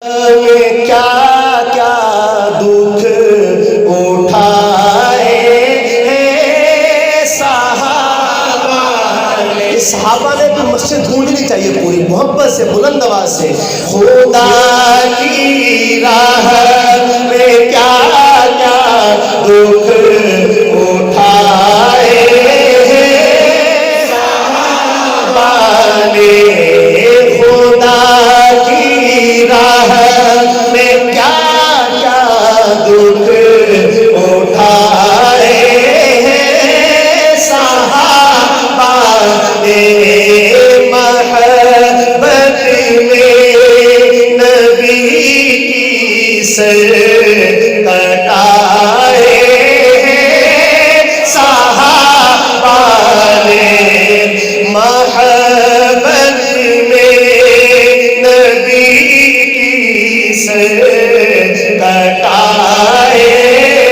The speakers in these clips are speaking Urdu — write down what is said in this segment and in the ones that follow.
کیا کیا دکھ اٹھائے ہیں صحابہ نے بھی مسجد ڈھونڈنی چاہیے پوری محبت سے بلند آواز سے. خدا کی راہ میں کیا کیا دکھ اٹھائے ہیں صحابہ نے. خدا کی راہ میں کیا کیا دکھ اٹھائے ہیں صحابہ نے. محبت میں نبی کی سر کٹائے ہیں صحابہ نے. محبت میں نبی کی سر کٹائے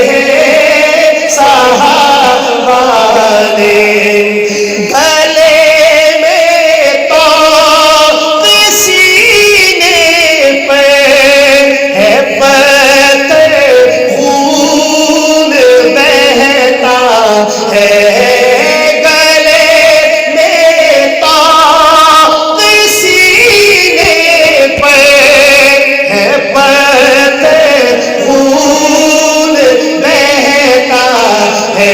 ہیں صحابہ نے. گلے میں تو سینے پہ ہے پتھر خون بہتا ہے. گلے میں تو سینے پہ ہے پتھر خون بہتا ہے.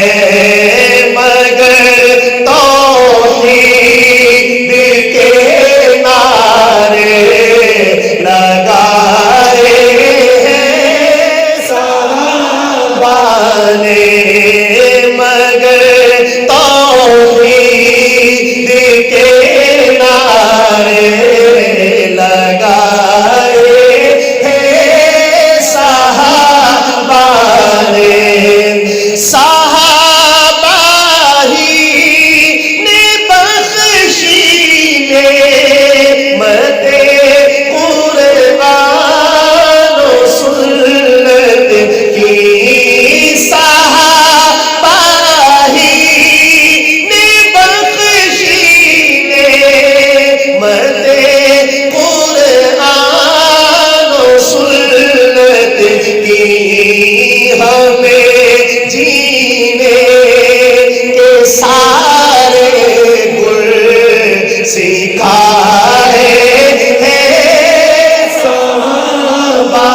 مگر توحید کے نعرے لگائے ہیں صحابہ نے. مگر توحید کے نعرے لگائے ہیں صحابہ نے. صحابہ ہی نے بخشی نعمت قرآن و سنت کی. صحابہ ہی نے بخشی نعمت قرآن و سنت کی. ہمیں جینے کے سارے گل سکھائے ہیں صحابہ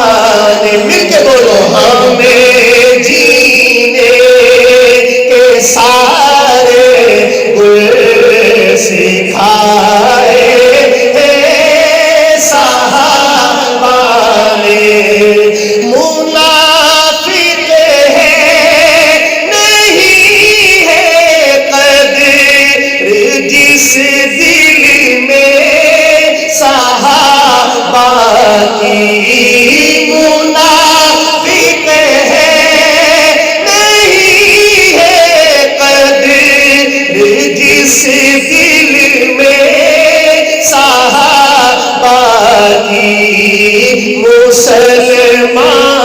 نے. مل کے بولو. ہمیں جینے کے سارے گل سکھائے ہیں صحابہ نے. منافق ہے نہیں ہے قدر جس دل میں صحابہ کی. منافق ہے نہیں ہے قدر جس دل میں صحابہ کی. مسلمان